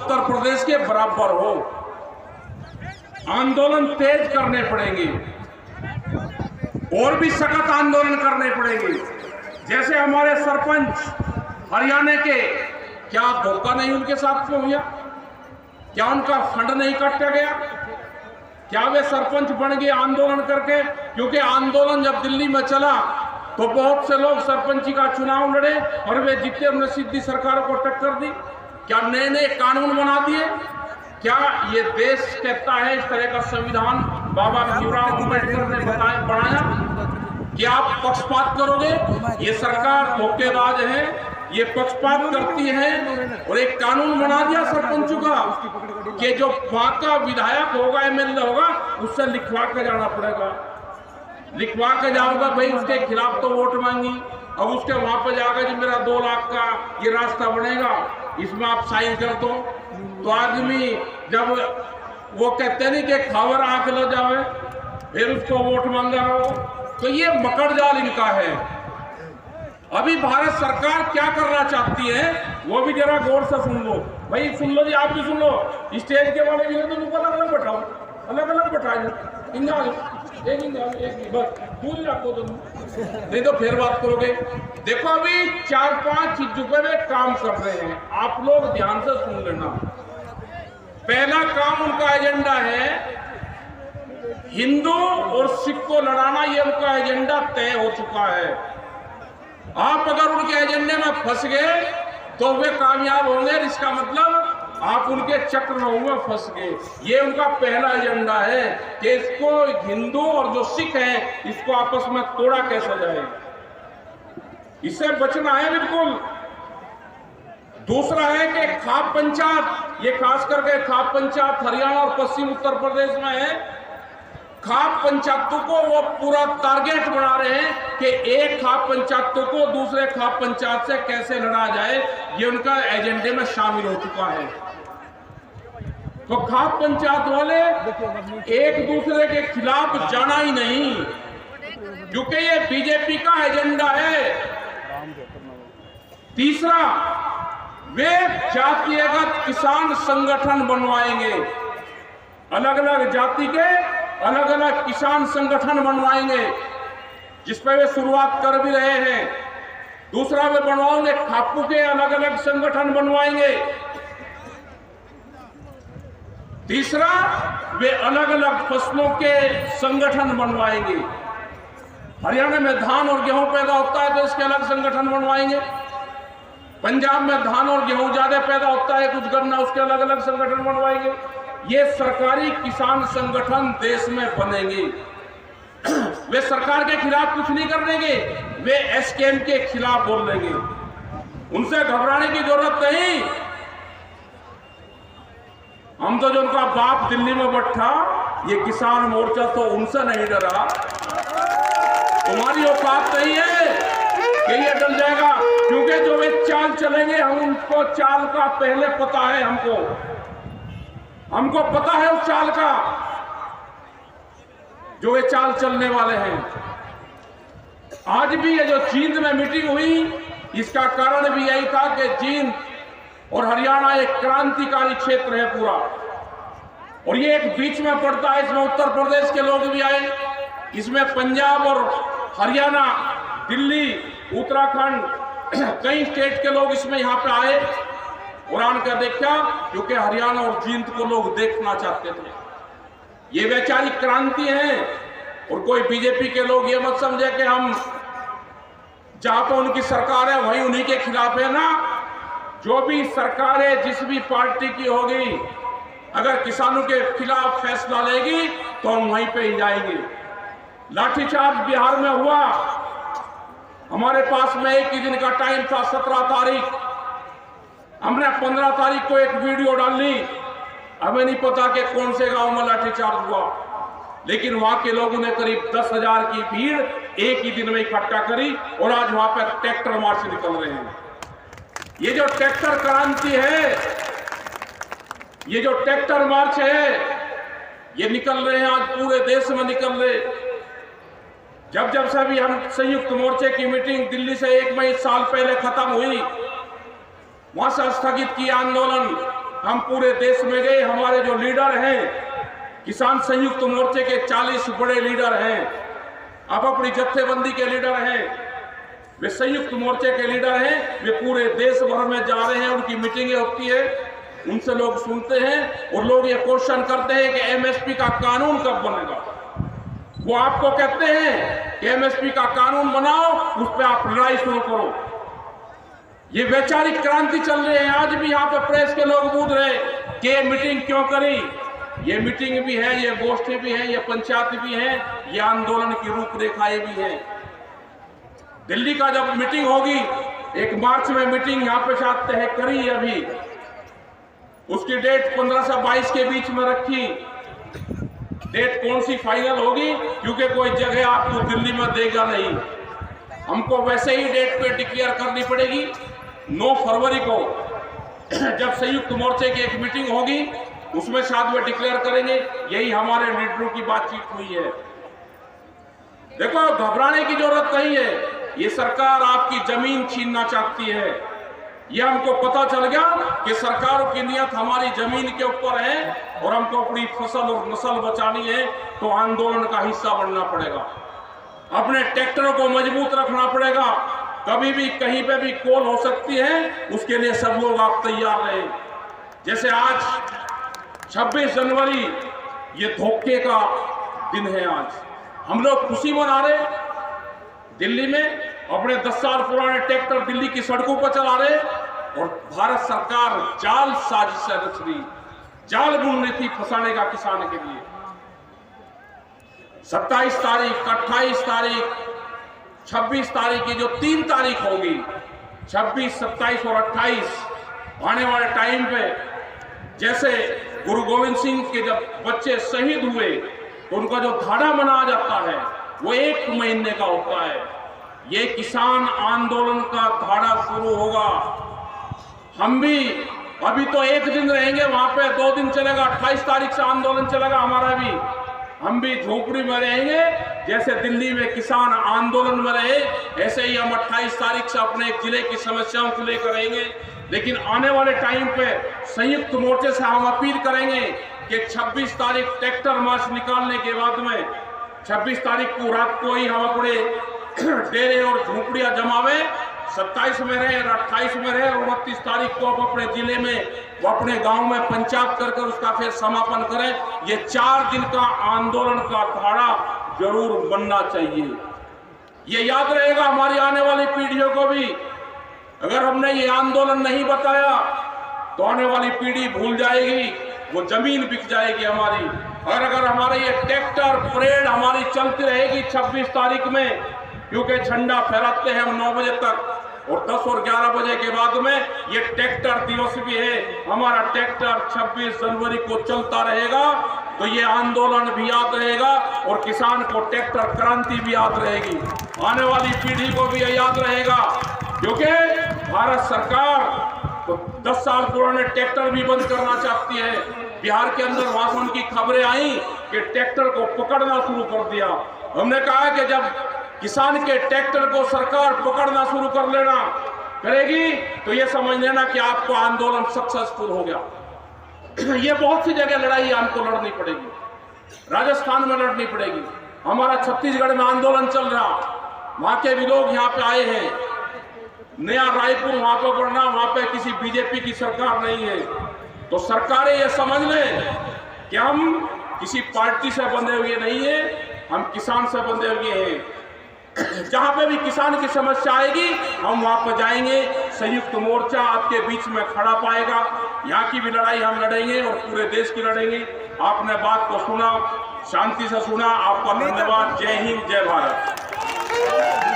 उत्तर प्रदेश के बराबर हो। आंदोलन तेज करने पड़ेंगे और भी सख्त आंदोलन करने पड़ेंगे। जैसे हमारे सरपंच हरियाणा के, क्या धोखा नहीं उनके साथ में हुआ? क्या उनका फंड नहीं काटा गया? क्या वे सरपंच बन गए आंदोलन करके? क्योंकि आंदोलन जब दिल्ली में चला तो बहुत से लोग सरपंची का चुनाव लड़े और वे जीते, उन्होंने सीधी सरकार को टक्कर दी। क्या नए नए कानून बना दिए? क्या ये देश कहता है इस तरह का संविधान बाबा भीमराव अम्बेडकर ने बनाया कि आप पक्षपात करोगे? ये सरकार धोखेबाज है, ये पक्षपात करती है और एक कानून बना दिया सरपंचों का कि जो वहां का विधायक होगा, एमएलए होगा, उससे लिखवा के जाना पड़ेगा। लिखवा के जाओगा भाई, उसके खिलाफ तो वोट मांगी, अब उसके वहां पर जाकर जी मेरा 2 लाख का ये रास्ता बनेगा, इसमें आप साइन कर दो। तो आदमी जब वो कहते नहीं कि खबर आंख लो जावे, फिर उसको वोट मांगा रहो। तो ये मकड़जाल इनका है। अभी भारत सरकार क्या करना चाहती है वो भी जरा गौर से सुन लो। भाई सुन लो जी, आप भी सुन लो। स्टेज के वाले भी तो अलग अलग बैठाओ, अलग अलग बैठाए, एक बस दूर रखो तुम, नहीं तो फिर बात करोगे। देखो अभी 4-5 चीजों पे वे काम कर रहे हैं, आप लोग ध्यान से सुन लेना। पहला काम उनका एजेंडा है हिंदू और सिख को लड़ाना, ये उनका एजेंडा तय हो चुका है। आप अगर उनके एजेंडे में फंस गए तो वे कामयाब होंगे, इसका मतलब आप उनके चक्रव्यूह में फंस गए। ये उनका पहला एजेंडा है कि इसको हिंदू और जो सिख है इसको आपस में तोड़ा कैसे जाए, इससे बचना है बिल्कुल। दूसरा है कि खाप पंचायत, ये खास करके खाप पंचायत हरियाणा और पश्चिम उत्तर प्रदेश में है। खाप पंचायतों को वो पूरा टारगेट बना रहे हैं कि एक खाप पंचायतों को दूसरे खाप पंचायत से कैसे लड़ा जाए, ये उनका एजेंडे में शामिल हो चुका है। तो खाप पंचायत वाले एक दूसरे के खिलाफ जाना ही नहीं, क्योंकि ये बीजेपी का एजेंडा है। तीसरा, वे जातिगत किसान संगठन बनवाएंगे, अलग अलग जाति के अलग अलग किसान संगठन बनवाएंगे, जिस पर वे शुरुआत कर भी रहे हैं। दूसरा, वे बनवाएंगे खापू के अलग अलग संगठन बनवाएंगे। तीसरा, वे अलग अलग फसलों के संगठन बनवाएंगे। हरियाणा में धान और गेहूं पैदा होता है तो इसके अलग संगठन बनवाएंगे। पंजाब में धान और गेहूं ज्यादा पैदा होता है, कुछ गन्ना, उसके अलग अलग संगठन बनवाएंगे। ये सरकारी किसान संगठन देश में बनेंगे। वे सरकार के खिलाफ कुछ नहीं करेंगे, वे एसकेएम के खिलाफ बोलेंगे। उनसे घबराने की जरूरत नहीं। हम तो जो उनका बाप दिल्ली में बैठा, ये किसान मोर्चा तो उनसे नहीं डरा। तुम्हारी औकात नहीं है कि ये डर जाएगा, क्योंकि जो वे चाल चलेंगे हम उनको चाल का पहले पता है। हमको पता है उस चाल का, जो वे चाल चलने वाले हैं। आज भी ये जो जींद में मीटिंग हुई, इसका कारण भी यही था कि जींद और हरियाणा एक क्रांतिकारी क्षेत्र है पूरा, और ये एक बीच में पड़ता है। इसमें उत्तर प्रदेश के लोग भी आए, इसमें पंजाब और हरियाणा, दिल्ली, उत्तराखंड, कई स्टेट के लोग इसमें यहाँ पे आए और आकर देखा, क्योंकि हरियाणा और जींद को लोग देखना चाहते थे। ये वैचारिक क्रांति है, और कोई बीजेपी के लोग ये मत समझे कि हम जहां पर उनकी सरकार है वहीं उन्हीं के खिलाफ है ना। जो भी सरकार है, जिस भी पार्टी की होगी, अगर किसानों के खिलाफ फैसला लेगी तो हम वहीं पे ही जाएंगे। लाठीचार्ज बिहार में हुआ, हमारे पास में एक ही दिन का टाइम था, 17 तारीख। हमने 15 तारीख को एक वीडियो डाली। हमें नहीं पता कि कौन से गांव में लाठीचार्ज हुआ, लेकिन वहां के लोगों ने करीब 10,000 की भीड़ एक ही दिन में इकट्ठा करी, और आज वहां पर ट्रैक्टर मार्च निकल रहे हैं। ये जो ट्रैक्टर क्रांति है, ये जो ट्रैक्टर मार्च है, ये निकल रहे हैं आज पूरे देश में निकल रहे। जब से भी हम संयुक्त मोर्चे की मीटिंग दिल्ली से 1 मई साल पहले खत्म हुई, वहां से स्थगित किया आंदोलन, हम पूरे देश में गए, हमारे जो लीडर हैं, किसान संयुक्त मोर्चे के 40 बड़े लीडर हैं, अब अपनी जत्थेबंदी के लीडर हैं, वे संयुक्त मोर्चे के लीडर हैं, वे पूरे देश भर में जा रहे हैं, उनकी मीटिंगें होती है, उनसे लोग सुनते हैं और लोग ये क्वेश्चन करते हैं कि एमएसपी का कानून कब बनेगा। वो आपको कहते हैं कि एमएसपी का कानून बनाओ, उस पर आप लड़ाई शुरू करो। ये वैचारिक क्रांति चल रही है। आज भी यहाँ पे प्रेस के लोग पूछ रहे कि ये मीटिंग क्यों करी। ये मीटिंग भी है, ये गोष्ठी भी है, ये पंचायत भी है, ये आंदोलन की रूपरेखाएं भी है। दिल्ली का जब मीटिंग होगी, 1 मार्च में मीटिंग यहाँ पे शायद तय करी अभी, उसकी डेट 15 से 22 के बीच में रखी। डेट कौन सी फाइनल होगी, क्योंकि कोई जगह आपको दिल्ली में देगा नहीं, हमको वैसे ही डेट पे डिक्लेयर करनी पड़ेगी। 9 फरवरी को जब संयुक्त मोर्चे की एक मीटिंग होगी, उसमें शायद वे डिक्लेयर करेंगे। यही हमारे लीडरों की बातचीत हुई है। देखो, घबराने की जरूरत नहीं है। ये सरकार आपकी जमीन छीनना चाहती है। ये हमको पता चल गया कि सरकारों की नियत हमारी जमीन के ऊपर है और हमको अपनी फसल और नस्ल बचानी है, तो आंदोलन का हिस्सा बनना पड़ेगा। अपने ट्रैक्टरों को मजबूत रखना पड़ेगा। कभी भी कहीं पे भी कॉल हो सकती है, उसके लिए सब लोग आप तैयार रहे। जैसे आज 26 जनवरी, ये धोखे का दिन है। आज हम लोग खुशी मना रहे, दिल्ली में अपने 10 साल पुराने ट्रैक्टर दिल्ली की सड़कों पर चला रहे, और भारत सरकार जाल साजिश रच रही, जाल बुन रही थी फंसाने का किसान के लिए। 27 तारीख, 28 तारीख, 26 तारीख की जो 3 तारीख होगी, 26, 27 और 28 आने वाले टाइम पे, जैसे गुरु गोविंद सिंह के जब बच्चे शहीद हुए तो उनका जो धाड़ा मनाया जाता है वो 1 महीने का होता है। ये किसान आंदोलन का धाड़ा शुरू होगा। हम भी अभी तो 1 दिन रहेंगे वहां पे, 2 दिन चलेगा, 28 तारीख से आंदोलन चलेगा हमारा भी। हम भी झोपड़ी में रहेंगे, जैसे दिल्ली में किसान आंदोलन में रहे, ऐसे ही हम 28 तारीख से अपने एक जिले की समस्याओं को लेकर रहेंगे। लेकिन आने वाले टाइम पे संयुक्त मोर्चे से हम अपील करेंगे कि 26 तारीख ट्रैक्टर मार्च निकालने के बाद में 26 तारीख को रात को ही हम अपने डेरे और झोपड़ियां जमावे, 27 में रहे, 28 में रहे, और 29 तारीख को आप अपने जिले में, वो अपने गांव में पंचायत कर उसका फिर समापन करें। ये 4 दिन का आंदोलन का धाड़ा जरूर बनना चाहिए। ये याद रहेगा हमारी आने वाली पीढ़ियों को भी। अगर हमने ये आंदोलन नहीं बताया तो आने वाली पीढ़ी भूल जाएगी, वो जमीन बिक जाएगी हमारी। और अगर हमारे ये ट्रैक्टर परेड हमारी चलती रहेगी 26 तारीख में, क्योंकि झंडा फहराते हैं हम 9 बजे तक, और 10 और 11 बजे के बाद में ये ट्रैक्टर दिवस भी है। हमारा ट्रैक्टर 26 जनवरी को चलता रहेगा, तो ये आंदोलन भी याद रहेगा और किसान को ट्रैक्टर क्रांति भी याद रहेगी। आने वाली पीढ़ी को भी ये याद रहेगा, क्योंकि भारत सरकार तो 10 साल पुराने ट्रैक्टर भी बंद करना चाहती है। बिहार के अंदर वहां से उनकी खबरें आई कि ट्रैक्टर को पकड़ना शुरू कर दिया। हमने कहा कि जब किसान के ट्रैक्टर को सरकार पकड़ना शुरू कर लेना करेगी, तो ये समझ लेना कि आपको आंदोलन सक्सेसफुल हो गया। ये बहुत सी जगह लड़ाई हमको लड़नी पड़ेगी, राजस्थान में लड़नी पड़ेगी, हमारा छत्तीसगढ़ में आंदोलन चल रहा, वहां के भी लोग यहाँ पे आए हैं। नया रायपुर वहां पर बढ़ना, वहां पे किसी बीजेपी की सरकार नहीं है। तो सरकारें ये समझ लें कि हम किसी पार्टी से बंधे हुए नहीं है, हम किसान से बंधे हुए हैं। जहां पे भी किसान की समस्या आएगी हम वहां पर जाएंगे, संयुक्त मोर्चा आपके बीच में खड़ा पाएगा। यहाँ की भी लड़ाई हम लड़ेंगे और पूरे देश की लड़ेंगे। आपने बात को सुना, शांति से सुना, आपका धन्यवाद। जय हिंद, जय भारत।